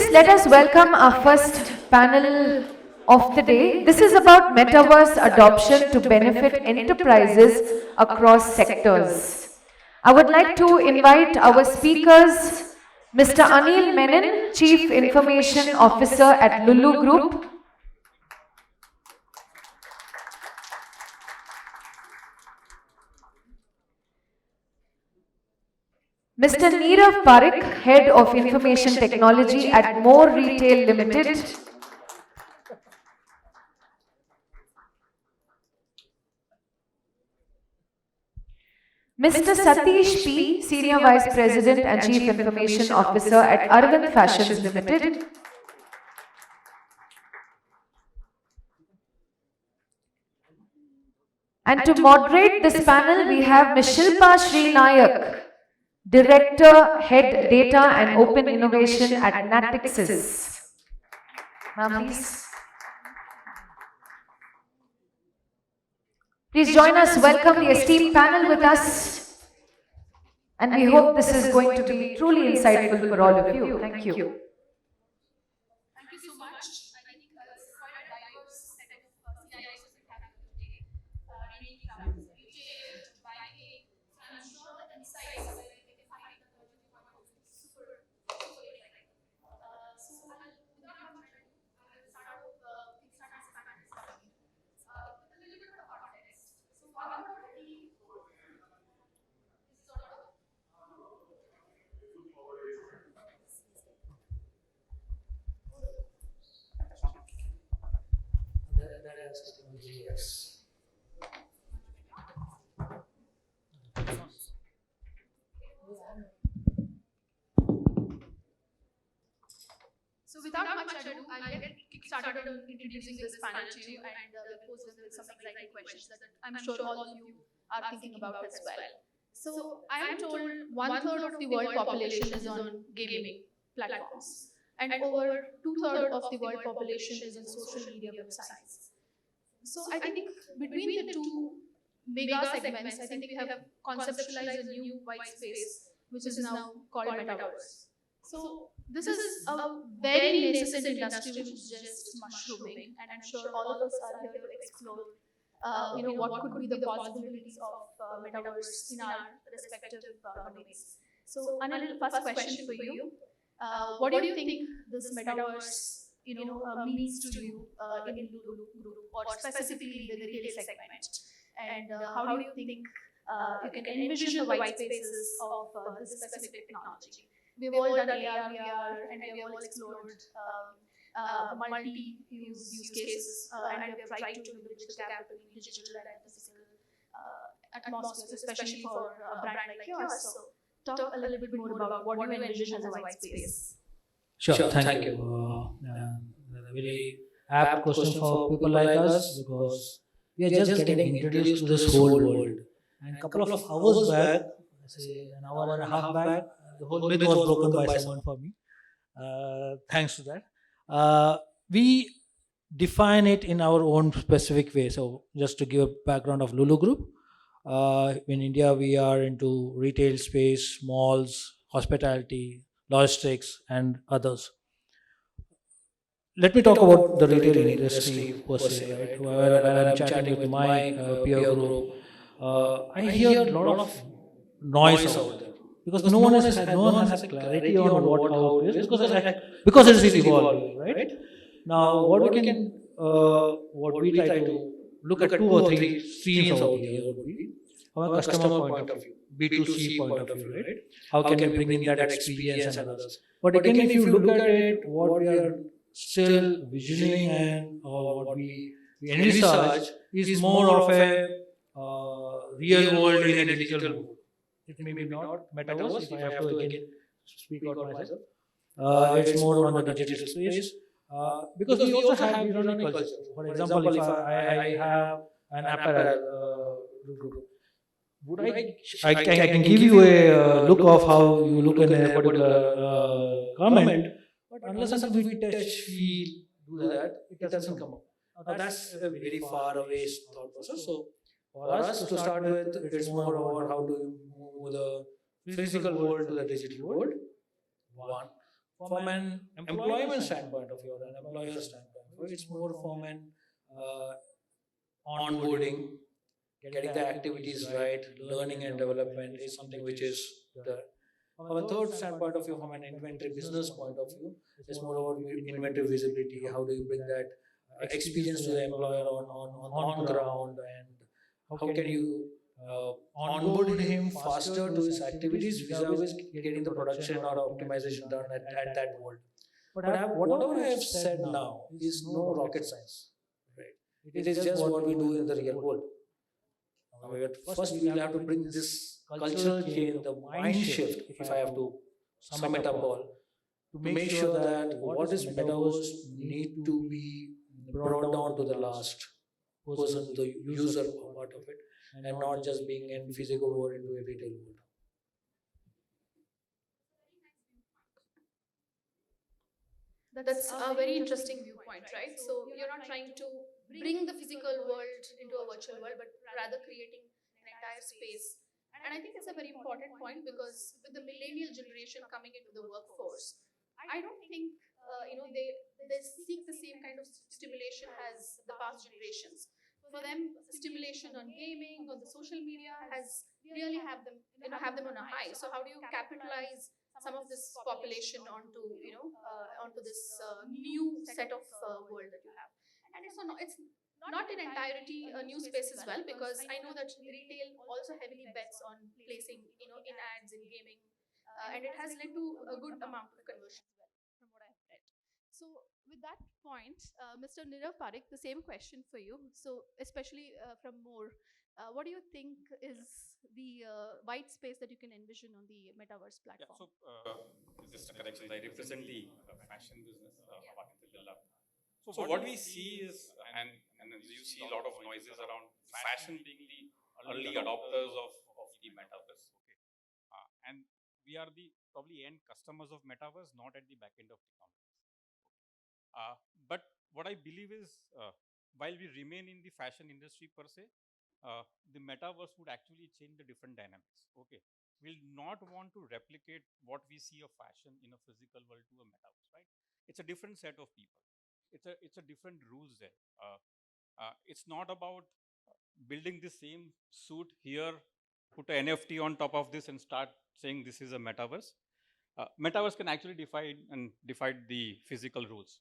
this, let us welcome our first panel of the day. This is about Metaverse adoption to benefit enterprises across sectors. I would like to invite our speakers, Mr. Anil Menon, Chief Information Officer at Lulu Group. Mr. Neerav Parekh, Head of Information Technology at More Retail Limited. Mr. Satish P, Senior Vice President and Chief Information Officer at Arvind Fashions Limited. And to moderate this panel, we have Ms. Shilpa Sri Nayak, Director, Head Data and Open Innovation at Natixis. Ma'am, please. Please join us, welcome the esteemed panel with us. And we hope this is going to be truly insightful for all of you. Thank you. Thank you so much. I think it's quite a diverse set of CIOs that we have today. Ranging from retail to banking. So I'm sure the insights that we can find in the technology point of view is super exciting. So without much ado, I will start off kickstart this panel discussion with a little bit of context. So what are the key Yes. So without much ado, I'll get kick-started on introducing this panel to you and we'll pose them with some exciting questions that I'm sure all of you are thinking about as well. So I'm told 1/3 of the world population is on gaming platforms and over 2/3 of the world population is on social media websites. So I think between the two mega segments, I think we have conceptualized a new white space, which is now called Metaverse. So this is a very nascent industry which is just mushrooming, and I'm sure all of us are here to explore, what could be the possibilities of Metaverse in our respective domains. So Anil, first question for you: what do you think this Metaverse means to you in Lulu Group, or specifically in the retail segment? And how do you think you can envision the white spaces of this specific technology? We've all done AR, VR, and we have all explored multi-use cases, and we have tried to bridge the gap between digital and physical atmospheres, especially for a brand like yours. So talk a little bit more about what you envision as a white space. Sure, thank you. A very apt question for people like us, because we are just getting introduced to this whole world. And a couple of hours back, say an hour and a half back, the whole myth was broken by someone for me. Thanks to that. We define it in our own specific way. So just to give a background of Lulu Group, in India we are into retail space, malls, hospitality, logistics, and others. Let me talk about the retail industry per se. Right? While I'm chatting with my peer group, I hear a lot of noise out there, because no one has a clarity on how it is, because it is evolving, right? Now, what we try to look at, two or three streams out here would be from a customer point of view, B2C point of view, right? How can we bring in that experience and others? But again, if you look at it, what we are still visioning and what we envisage is more of a real world in a digital world. It may be not Metaverse, if I have to again speak out myself. It's more on the digital space. Because we also have unique culture. For example, if I have an apparel group, I can give you a look of how you look in a particular garment, but unless we touch, feel, do that, it doesn't come up. Now that's a very far away thought process. So for us to start with, it's more about how to move the physical world to the digital world. One. from an employment standpoint of view or an employer standpoint of view, it's more from an uh, onboarding, getting the activities right, learning and development is something which is the from a third standpoint of view, from an inventory business point of view, it's more about inventory visibility. How do you bring that experience to the employer on ground, and how can you onboard him faster to his activities vis-a-vis getting the production or optimization done at that world. But whatever I have said now is no rocket science, right? It is just what we do in the real world. First, we will have to bring this cultural change, the mind shift, if I have to sum it up all, to make sure that what is metaverse need to be brought down to the last person, the user part of it, and not just being in physical world into a retail world. That's a very interesting viewpoint, right? So you're not trying to bring the physical world into a virtual world, but rather creating an entire space. And I think it's a very important point because with the millennial generation coming into the workforce, I don't think they seek the same kind of stimulation as the past generations. For them, stimulation on gaming, on the social media has really have them on a high. So how do you capitalize some of this population onto this new set of world that you have? And it's not in entirety a new space as well, because I know that retail also heavily bets on placing in ads in gaming, and it has led to a good amount of conversion as well, from what I've read. So with that point, Mr. Nirav Parekh, the same question for you. So especially from more, what do you think is the white space that you can envision on the metaverse Yeah, platform? so just a correction. I represent the fashion business part in the Lilla. So what we see is, and you see a lot of noises around fashion being the early adopters of the metaverse. Okay, and we are the probably end customers of metaverse, not at the back end of technologies. But what I believe is, while we remain in the fashion industry per se, the metaverse would actually change the different dynamics. Okay, we'll not want to replicate what we see of fashion in a physical world to a metaverse, right? It's a different set of people. It's a different rules there. It's not about building the same suit here, put an NFT on top of this, and start saying this is a metaverse. Metaverse can actually define the physical rules.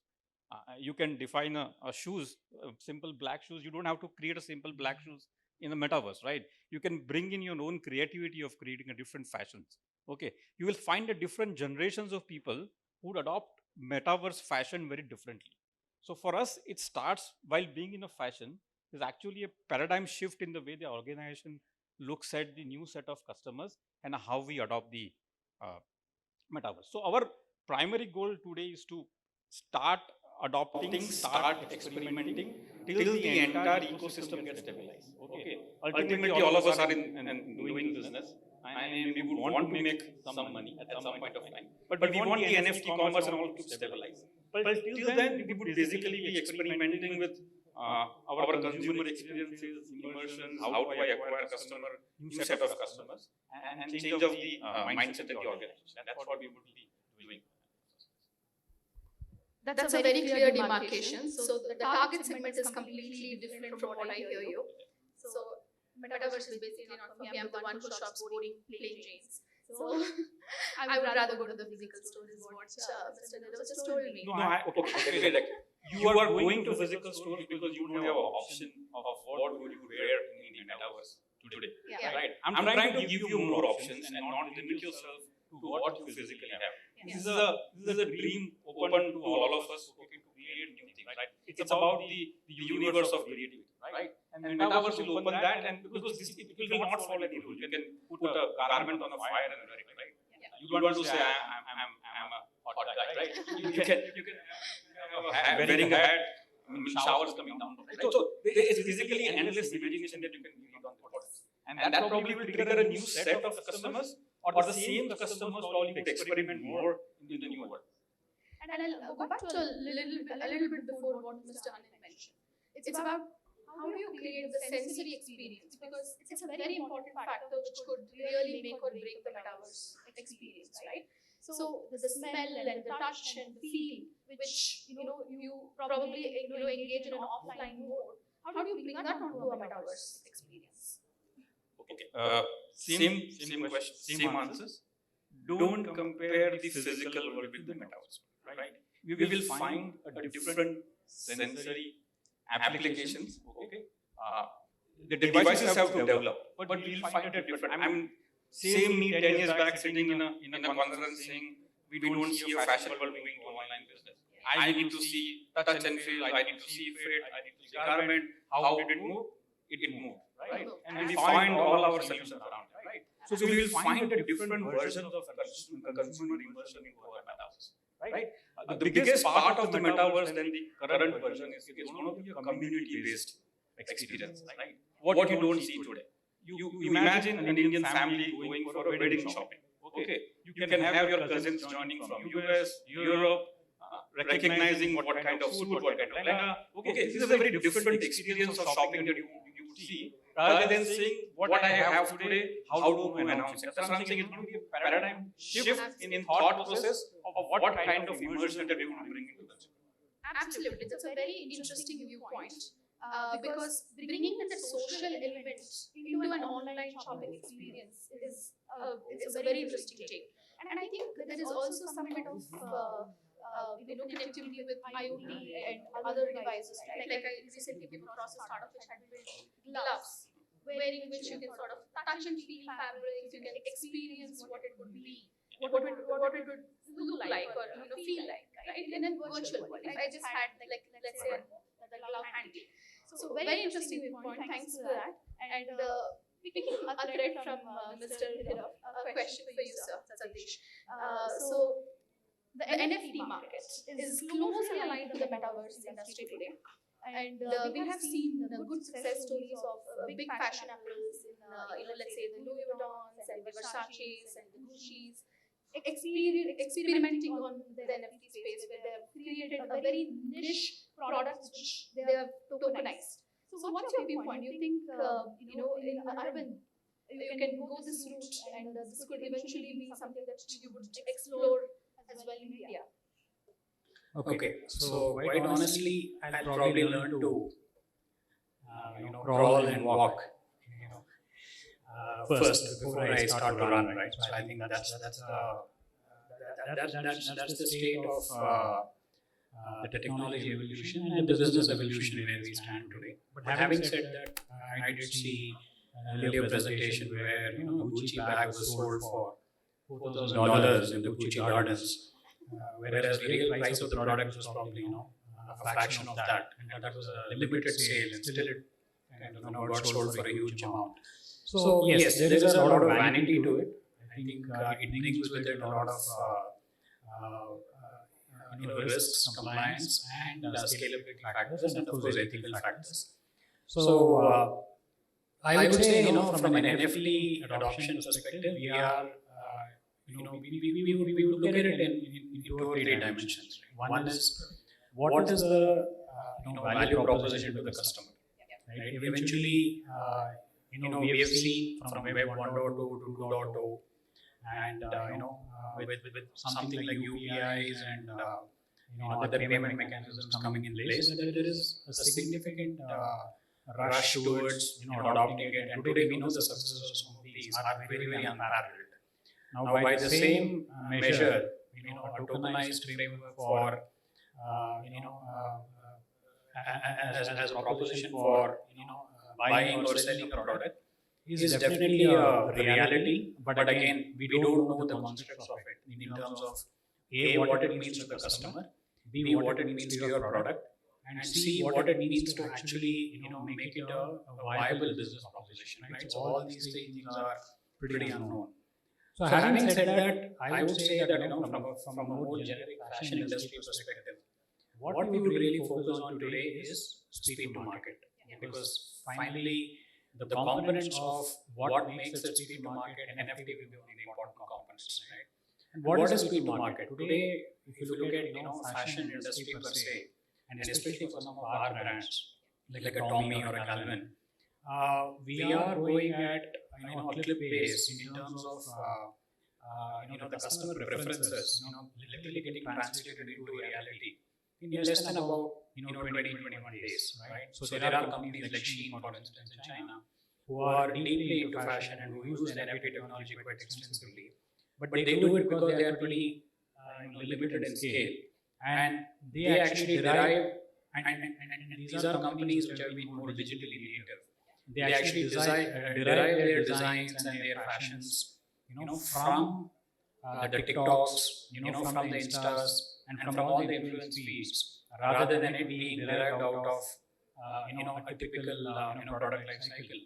You can define a shoes, simple black shoes. You don't have to create a simple black shoes in the metaverse, right? You can bring in your own creativity of creating a different fashions. Okay, you will find a different generations of people who would adopt metaverse fashion very differently. So for us, it starts while being in a fashion. There's actually a paradigm shift in the way the organization looks at the new set of customers and how we adopt the uh, metaverse. So our primary goal today is to start adopting, start experimenting till the entire ecosystem gets stabilized. Okay. Ultimately, all of us are in doing business, and we would want to make some money at some point of time. But we want the NFT commerce and all to stabilize. But till then, we would basically be experimenting with our consumer experiences, immersions, how do I acquire customer, new set of customers, and change of the mindset of the organization. That's what we would be doing. That's a very clear demarcation. So the target segment is completely different from what I hear you. So metaverse is basically not for me. I'm the one who shops boring plain jeans. So I would rather go to the physical store, is what Mr. Nirav just told me. No, okay, like you are going to physical stores because you don't have an option of what would you wear in the metaverse today, Yeah. right? I'm trying to give you more options and not limit yourself to what you physically have. Yeah. This is a dream open to all of us, okay, to create new things, right? It's about the universe of creativity, right? And metaverse will open that, and because it will not follow any rule. You can put a garment on a fire and wear it, right? Yeah. You don't want to say I'm a hot guy, right? You can wearing a hat, showers coming down, right? So there is physically endless imagination that you can create on the products, and that probably will trigger a new set of customers, or the same customers probably would experiment more in the new world. And I'll go back to a little bit before what Mr. Anil mentioned. It's about how do you create the sensory experience, because it's a very important factor which could really make or break the metaverse experience, right? So the smell and the touch and the feel, which you probably engage in an offline mode. How do you bring that onto a metaverse experience? Okay. Same question, same answers. Don't compare the physical world with the metaverse, right? We will find a different sensory applications. Okay. The devices have to develop, but we'll find it different. I mean, same me 10 years back sitting in a conference saying we don't see a fashion world moving to online business. I need to see touch and feel. I need to see fit. I need to see garment. How did it move? It moved, right? And we find all our solutions around it, right? So we will find a different versions of consumer immersion into our metaverse, right? The biggest part of the metaverse than the current version is going to be a community-based experience, right? What you don't see today. You imagine an Indian family going for a wedding shopping. Okay, you can have your cousins joining from US, Europe, recognizing what kind of food, what kind of lehenga. Okay, this is a very different experience of shopping that you would see, rather than saying what I have today, how to announce it. That's what I'm saying. It's going to be a paradigm shift in thought process of what kind of immersion that we want to bring into the consumer. Absolutely, that's a very interesting viewpoint. Because bringing that social element into an online shopping experience is a very interesting take. And I think there is also some bit of connectivity with IoT and other devices, right? Like I recently came across a startup which had built gloves, wearing which you can sort of touch and feel fabrics, you can experience what it would be, what it would look like or feel like, right? In a virtual world. If I just had let's say the glove handy. So very interesting viewpoint. Thanks for that. And picking a thread from Mr. Hirav, a question for you, sir, Satish. So the NFT market is closely aligned to the metaverse industry today. And we have seen the good success stories of big fashion apples in, let's say the Louis Vuittons and the Versace's and the Gucci's, experimenting on the NFT space where they have created a very niche products which they have tokenized. So what's your viewpoint? Do you think, in urban, you can go this route and this could eventually be something that you would explore as well in India? Okay, so quite honestly, I'll probably learn to, crawl and walk, first before I start to run, right? So I think that's the state of the technology evolution and the business evolution where we stand today. But having said that, I did see an earlier presentation where Gucci bag was sold for $4,000 in the Gucci Gardens, whereas the real price of the product was probably a fraction of that, and that was a limited sale, and still it kind of got sold for a huge amount. So yes, there is a lot of vanity to it. I think it brings with it a lot of risks, compliance, and scalability factors, and of course ethical factors. So I would say, from an NFT adoption perspective, we are, we would look at it in 2 or 3 dimensions. One is, what is the value proposition to the customer? Right? Eventually, we have seen from Web 1.2 to 2.0, and with something like UPIs and other payment mechanisms coming in place, that there is a significant rush towards adopting it. And today we know the successes of some of these are very, very unparalleled. Now, by the same measure, a tokenized framework for as a proposition for buying or selling a product is definitely a reality. But again, we don't know the constructs of it in terms of A, what it means to the customer, B, what it means to your product, and C, what it means to actually make it a viable business proposition. Right? So all these things are pretty unknown. So having said that, I would say that from a more generic fashion industry perspective, what we would really focus on today is speed to market, because finally the components of what makes the speed to market and NFT will be one of the important components, right? And what is speed to market today? If you look at fashion industry per se, and especially for some of our brands like a Tommy or a Calvin, we are going at a clip pace in terms of the customer preferences, literally getting translated into reality in less than about 20-21 days, right? So there are companies like Shein, for instance, in China, who are deeply into fashion and who use NFT technology quite extensively. But they do it because they are pretty limited in scale, and they actually derive, and these are companies which have been more digitally native. They actually derive their designs and their fashions, from the TikToks, from the Instas, and from all the influence feeds, rather than it being derived out of, a typical, product life cycle,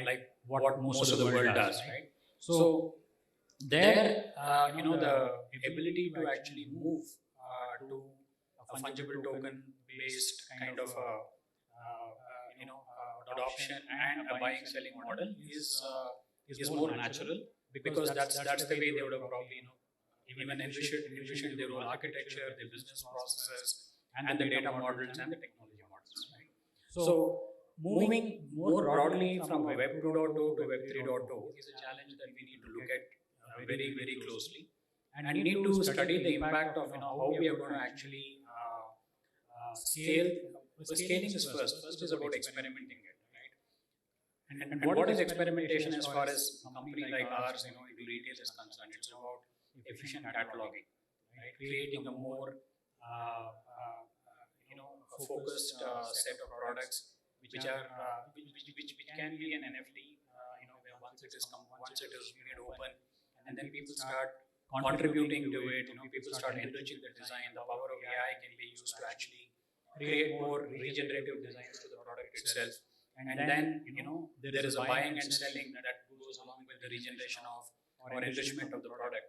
like what most of the world does, right? So there, the ability to actually move to a fungible token based kind of adoption and a buying selling model is more natural, because that's the way they would have probably even envisioned their own architecture, their business processes, and the data models and the technology models, right? So moving more broadly from Web 2.0 to Web 3.0 is a challenge that we need to look at very, very closely, and we need to study the impact of how we are going to actually scale. Scaling is first. First is about experimenting it, right? And what is experimentation as far as a company like ours, into retail is concerned? It's about efficient cataloging, right? Creating a more focused set of products which are which can be an NFT, once it is made open, and then people start contributing to it. People start enriching the design. The power of AI can be used to actually create more regenerative designs to the product itself. And then, there is a buying and selling that goes along with the regeneration of or enrichment of the product,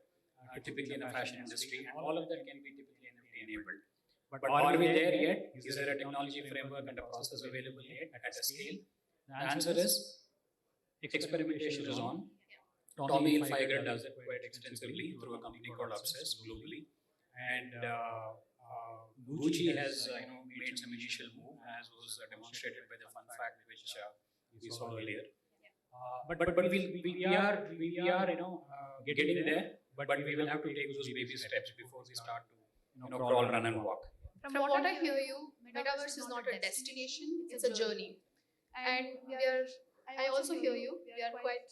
typically in the fashion industry. And all of that can be typically NFT enabled. But are we there yet? Is there a technology framework and a process available yet at a scale? The answer is experimentation is on. Tommy Hilfiger does it quite extensively through a company called Obsess globally. And Gucci has made some initial move, as was demonstrated by the fun fact which we saw earlier. But we are getting there, but we will have to take those baby steps before we start to crawl, run, and walk. From what I hear you, Metaverse is not a destination, it's a journey. And I also hear you, we are quite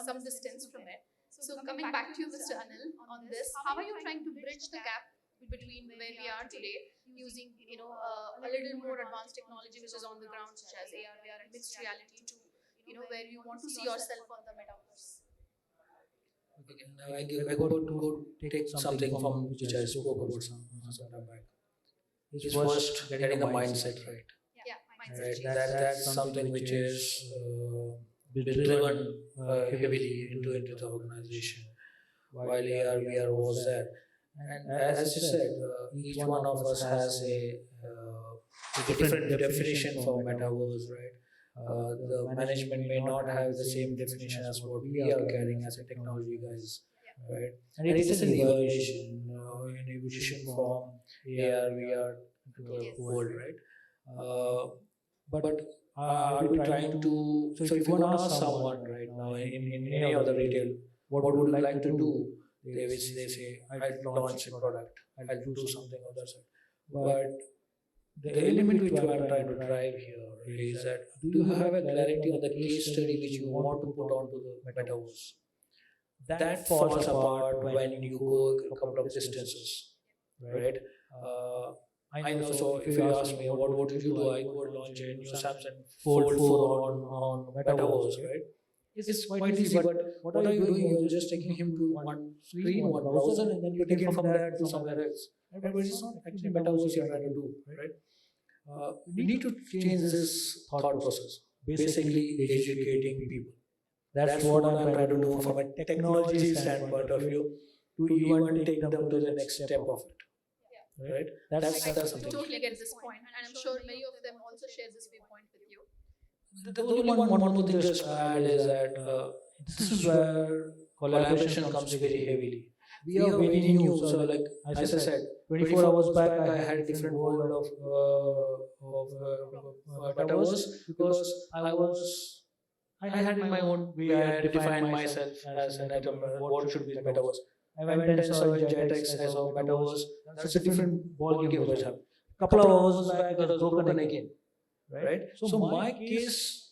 some distance from it. So coming back to you, Mr. Anil, on this, how are you trying to bridge the gap between where we are today, using a little more advanced technology which is on the ground, such as AR, VR, and mixed reality, to where you want to see yourself on the Metaverse? Okay, now I go take something from which I spoke about some time back. It's first getting the mindset right. Yeah, mindset Right, change. that's something which is driven heavily into the organization. While AR, VR was there, and as you said, each one of us has a different definition for metaverse, right? The management may not have the same definition as what we are carrying as a technology guys, right? And it is an evolution from AR, VR to the world, right? But are we trying to? So if you want to ask someone right now in any of the retail, what would you like to do? They say, I'll launch a product, I'll do something on that side. But the element which we are trying to drive here is that do you have a clarity on the case study which you want to put onto the metaverse? That falls apart when you go a couple of distances, right? I know. So if you ask me, what would you do? I would launch a new Samsung Fold 4 on metaverse, right? It's quite easy, but what are you doing? You're just taking him to one screen, one browser, and then you take him from there to somewhere else. But it's not actually metaverse you're trying to do, right? We need to change this thought process. Basically, educating people. That's what I'm trying to do from a technology standpoint of view, to even take them to the next step of it. Right? That's something. I totally get this point, and I'm sure many of them also share this viewpoint with you. The only one more thing just to add is that this is where collaboration comes very heavily. We are very new, so like as I said, 24 hours back I had a different world of metaverse because I had my own way. I had defined myself as an item. What should be metaverse? I went and saw in Jetex, I saw metaverse. That's a different ball game which happened. Couple of hours back, it was broken again, right? So my case,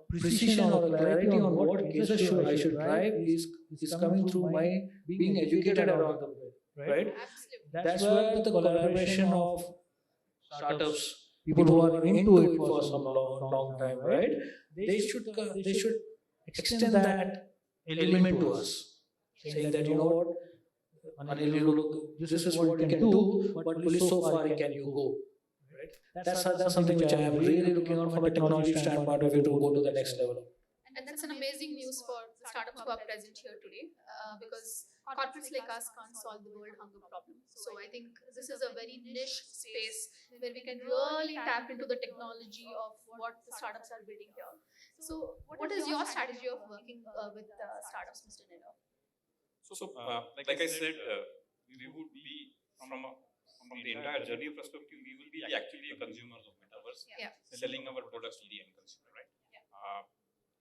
precision or clarity on what cases I should drive is coming through my being educated around the way, right? Absolutely. That's where the collaboration of startups, people who are into it for some long time, right? They should extend that element to us, saying that you know what, Anil, you look, this is what you can do, but only so far can you go, right? That's something which I am really looking on from a technology standpoint of view to go to the next level. And that's an amazing news for the startups who are present here today, because corporates like us can't solve the world hunger problem. So I think this is a very niche space where we can really tap into the technology of what the startups are building here. So what is your strategy of working with startups, Mr. Nero? Like I said, we would be from the entire journey perspective, we will be actually a consumers of Metaverse, selling our products to the end consumer, right?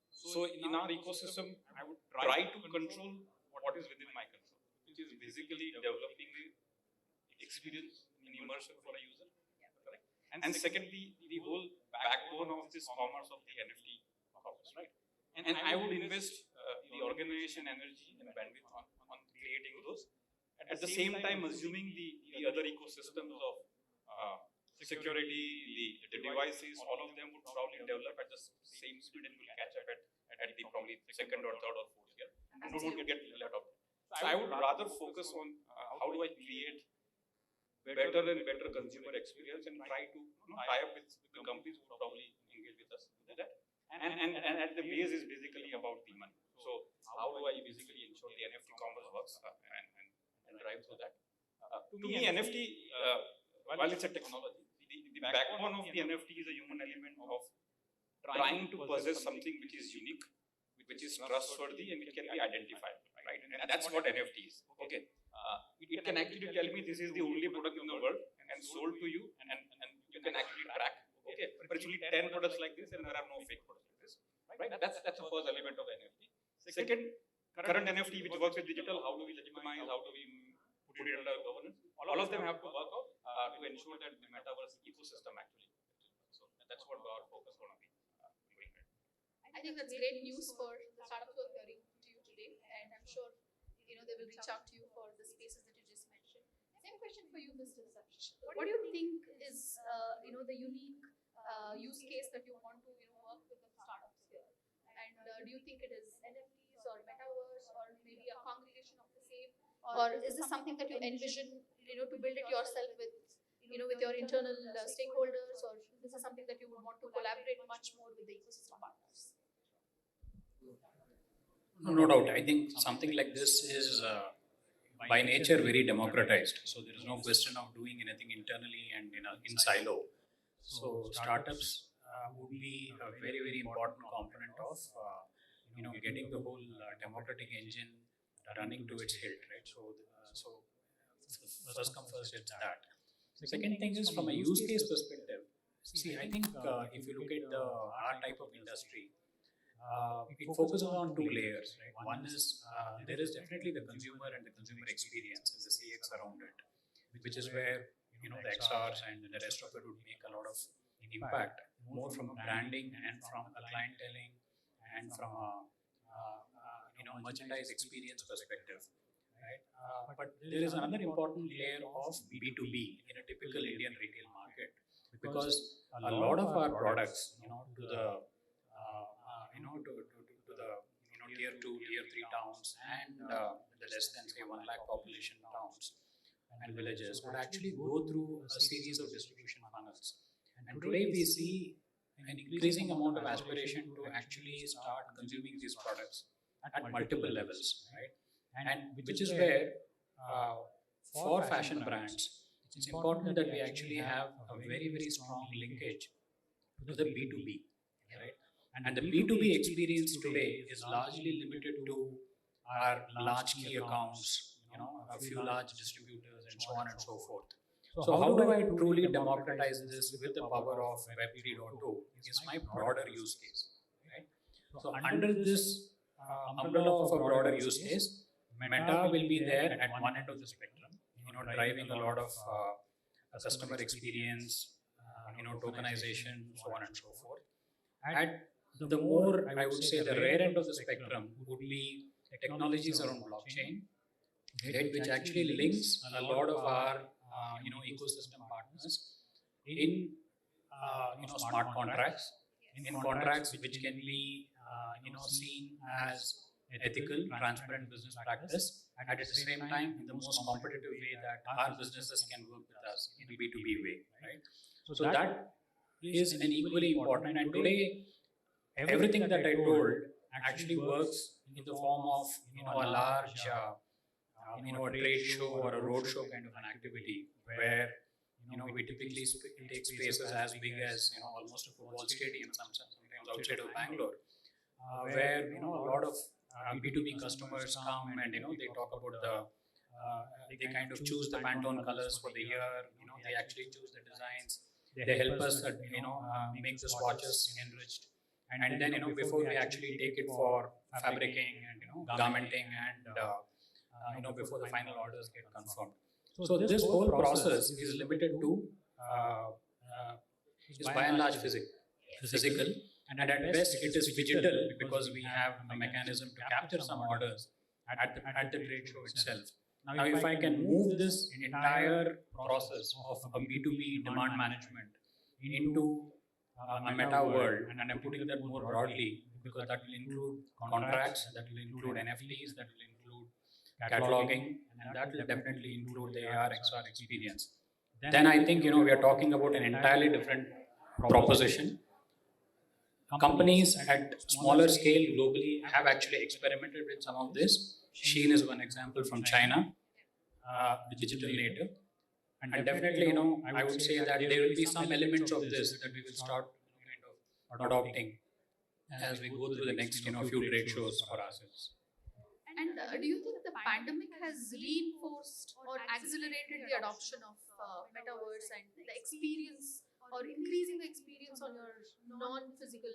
So in our ecosystem, I would try to control what is within my control, which is basically developing the experience in immersion for a user, correct? And secondly, the whole backbone of this commerce of the NFT commerce, right? And I would invest the organization energy and bandwidth on creating those. At the same time, assuming the other ecosystems of security, the devices, all of them would probably develop at the same speed and will catch up at the probably second or third or fourth year and don't get left out. So I would rather focus on how do I create better and better consumer experience and try to tie up with the companies who probably engage with us with that. And at the base is basically about the money. So how do I basically ensure the NFT commerce works and drive through that? To me, NFT, while it's a technology, the backbone of the NFT is a human element of trying to possess something which is unique, which is trustworthy, and it can be identified, right? And that's what NFT is. Okay, it can actually tell me this is the only product in the world and sold to you, and you can actually track. Okay, but it's only 10 products like this, and there are no fake products like this, right? That's the first element of NFT. Second, current NFT which works with digital, how do we legitimize? How do we put it under governance? All of them have to work out to ensure that the metaverse ecosystem actually. So that's what our focus going to be. I think that's great news for the startups who are hearing to you today, and I'm sure they will reach out to you for the spaces that you just mentioned. Same question for you, Mr. Satish. What do you think is the unique use case that you want to work with the startups here? And do you think it is NFTs or Metaverse or maybe a congregation of the same, or is this something that you envision to build it yourself with with your internal stakeholders, or this is something that you would want to collaborate much more with the ecosystem partners? No doubt. I think something like this is by nature very democratized. So there is no question of doing anything internally and in silo. So startups would be a very, very important component of getting the whole democratic engine running to its hilt, right? So first come first, it's that. The second thing is from a use case perspective. See, I think if you look at our type of industry, it focuses on two layers, right? One is there is definitely the consumer and the consumer experience and the CX around it, which is where the XRs and the rest of it would make a lot of impact, more from a branding and from a clienteling and from a merchandise experience perspective, right? But there is another important layer of B2B in a typical Indian retail market, because a lot of our products, to the tier 2, tier 3 towns and the less than say 1 lakh population towns and villages would actually go through a series of distribution funnels. And today we see an increasing amount of aspiration to actually start consuming these products at multiple levels, right? And which is where for fashion brands, it's important that we actually have a very, very strong linkage to the B2B, right? And the B2B experience today is largely limited to our large key accounts, a few large distributors and so on and so forth. So how do I truly democratize this with the power of Web 3.0 is my broader use case, right? So under this umbrella of a broader use case, Meta will be there at one end of the spectrum, driving a lot of customer experience, tokenization, so on and so forth. At the more, I would say, the rare end of the spectrum would be technologies around blockchain, right, which actually links a lot of our ecosystem partners in smart contracts, in contracts which can be seen as ethical, transparent business practice, and at the same time in the most competitive way that our businesses can work with us in a B2B way, right? So that is an equally important. And today, everything that I told actually works in the form of a large a trade show or a road show kind of an activity where we typically take spaces as big as almost a football stadium, sometimes outside of Bangalore, where a lot of B2B customers come and they talk about they kind of choose the Pantone colors for the year. They actually choose the designs. They help us make the swatches enriched, and then before we actually take it for fabricking and garmenting and before the final orders get confirmed. So this whole process is limited to is by and large physical, and at best it is digital because we have a mechanism to capture some orders at the trade show itself. Now, if I can move this entire process of a B2B demand management into a meta world, and I'm putting that more broadly because that will include contracts, that will include NFTs, that will include cataloging, and that will definitely include the AR XR experience. Then I think we are talking about an entirely different proposition. Companies at smaller scale globally have actually experimented with some of this. Shein is one example from China, the digital native. And definitely, I would say that there will be some elements of this that we will start kind of adopting as we go through the next few trade shows for ourselves. And do you think the pandemic has reinforced or accelerated the adoption of metaverse and the experience or increasing the experience on your non-physical?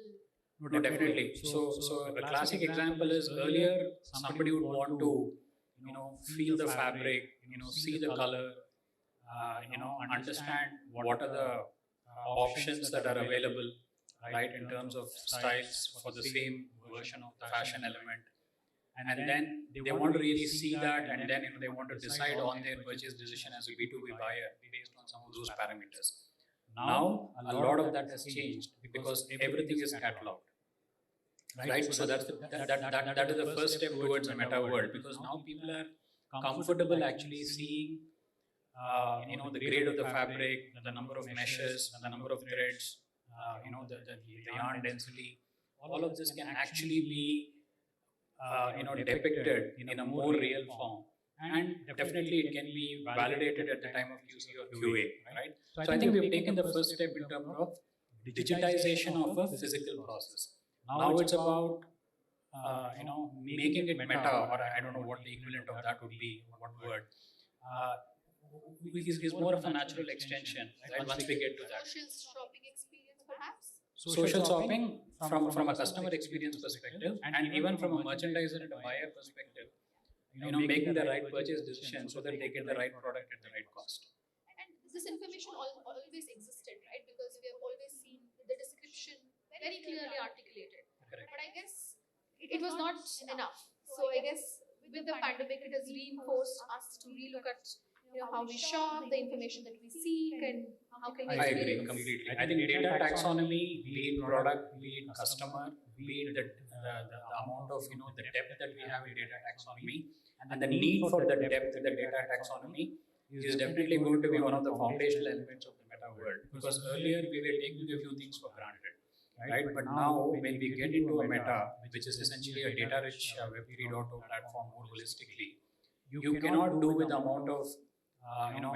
No, definitely. So a classic example is earlier somebody would want to feel the fabric, see the color, understand what are the options that are available, right, in terms of styles for the same version of the fashion element. And then they want to really see that, and then they want to decide on their purchase decision as a B2B buyer based on some of those parameters. Now, a lot of that has changed because everything is cataloged, right? So that is the first step towards a meta world, because now people are comfortable actually seeing, the grade of the fabric, the number of meshes, the number of threads, the yarn density. All of this can actually be depicted in a more real form, and definitely it can be validated at the time of QC or QA, right? So I think we've taken the first step in terms of digitization of a physical process. Now it's about making it meta, or I don't know what the equivalent of that would be, what word. Is more of a natural extension, right? Once we get to that. Social shopping experience, perhaps? Social shopping from a customer experience perspective, and even from a merchandiser and a buyer perspective, making the right purchase decision so that they get the right product at the right cost. And this information always existed, right? Because we have always seen the description very clearly articulated. Correct. But I guess it was not enough. So I guess with the pandemic, it has reinforced us to relook at how we shop, the information that we seek, and how can we I agree completely. I think data taxonomy, be it product, be it customer, be it the amount of the depth that we have in data taxonomy, and the need for the depth in the data taxonomy is definitely going to be one of the foundational elements of the meta world. Because earlier we were taking a few things for granted, right? But now when we get into a meta, which is essentially a data-rich Web 3.0 platform more holistically, you cannot do with the amount of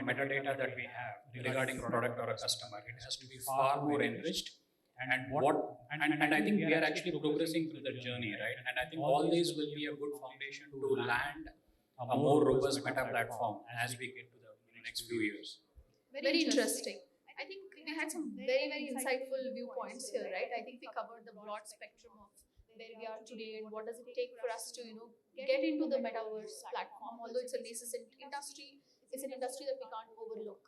metadata that we have regarding product or a customer. It has to be far more enriched, and I think we are actually progressing through the journey, right? And I think all these will be a good foundation to land a more robust meta platform as we get to the next few years. Very interesting. I think we had some very, very insightful viewpoints here, right? I think we covered the broad spectrum of where we are today and what does it take for us to, get into the metaverse platform. Although it's a nascent industry, it's an industry that we can't overlook.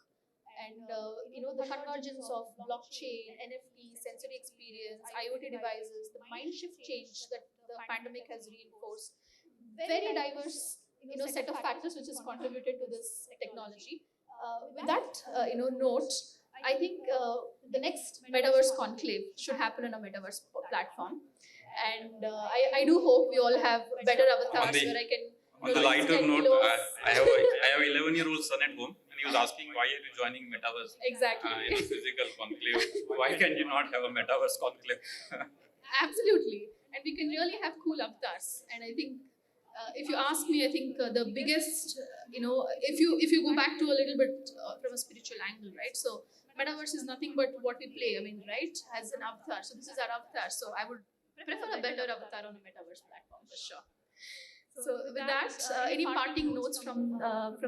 And the convergence of blockchain, NFT, sensory experience, IoT devices, the mind shift change that the pandemic has reinforced, very diverse set of factors which has contributed to this technology. With that note, I think the next metaverse conclave should happen on a metaverse platform, and I do hope we all have better avatars where I can. On the lighter note, I have a 11-year-old son at home, and he was asking, why are you joining Metaverse? Exactly. In a physical conclave. Why can you not have a Metaverse conclave? Absolutely, and we can really have cool avatars. And I think, if you ask me, I think the biggest, if you go back to a little bit from a spiritual angle, right? So Metaverse is nothing but what we play. I mean, right? As an avatar. So this is our avatar. So I would prefer a better avatar on a Metaverse platform for sure. So with that, any parting notes from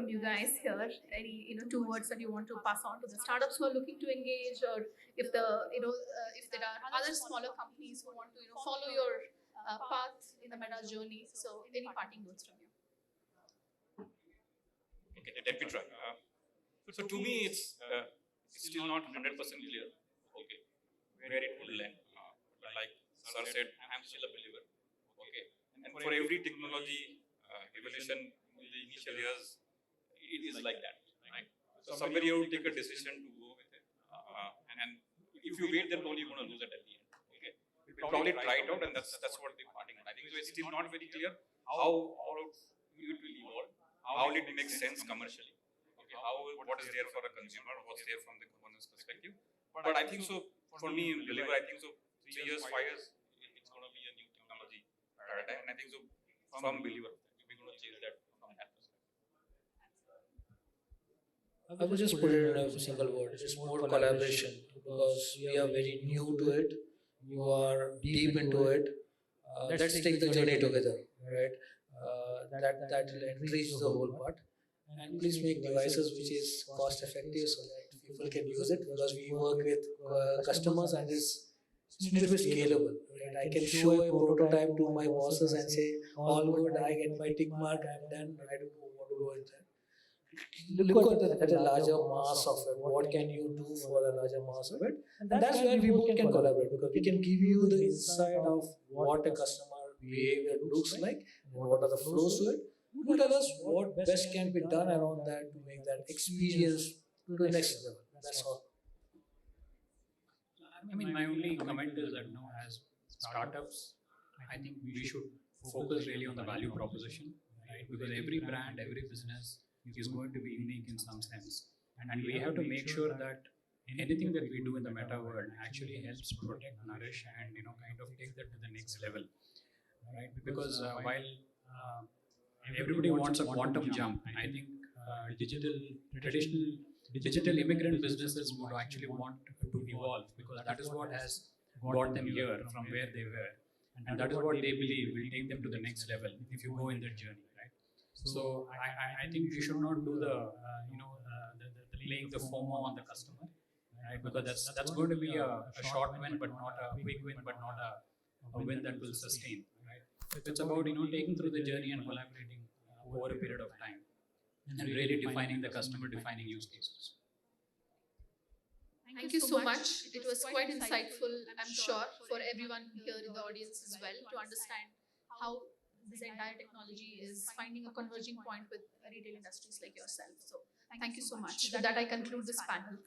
you guys here? Any 2 words that you want to pass on to the startups who are looking to engage, or if if there are other smaller companies who want to follow your path in the meta journey? So any parting notes from you? Okay, let me try. So to me, it's still not 100% clear. Okay, where it will land. Like Sir said, I'm still a believer. Okay, and for every technology evolution in the initial years, it is like that, right? So somewhere you have to take a decision to go with it, and if you wait, then only you're going to lose it at the end. Okay, we'll probably try it out, and that's what the parting. I think so. It's still not very clear how it will evolve, how it makes sense commercially. Okay, what is there for a consumer, what's there from the governance perspective. But I think so. For me, believer, I think so. 3 years, 5 years, it's going to be a new technology paradigm, and I think so. From believer, we're going to change that from that perspective. I would just put it in a single word. It's more collaboration, because we are very new to it. You are deep into it. Let's take the journey together, right? That will enrich the whole part. And please make devices which is cost effective so that people can use it, because we work with customers and it's need to be scalable. Right? I can show a prototype to my bosses and say, all good, I get my tick mark, I'm done, I don't want to go in there. Look at a larger mass of it. What can you do for a larger mass of it? And that's where we both can collaborate, because we can give you the insight of what a customer behavior looks like and what are the flows to it. You tell us what best can be done around that to make that experience to the next level. That's all. I mean, my only comment is that as startups, I think we should focus really on the value proposition, right? Because every brand, every business is going to be unique in some sense, and we have to make sure that anything that we do in the meta world actually helps protect, nourish, and kind of take that to the next level, right? Because while everybody wants a quantum jump, I think traditional digital immigrant businesses would actually want to evolve, because that is what has got them here from where they were, and that is what they believe will take them to the next level if you go in that journey, right? So I think we should not do the playing the FOMO on the customer, right? Because that's going to be a short win, but not a quick win, but not a win that will sustain, right? It's about taking through the journey and collaborating over a period of time, and really defining the customer defining use cases. Thank you so much. It was quite insightful, I'm sure, for everyone here in the audience as well, to understand how this entire technology is finding a converging point with retail industries like yourself. So thank you so much. With that, I conclude this panel.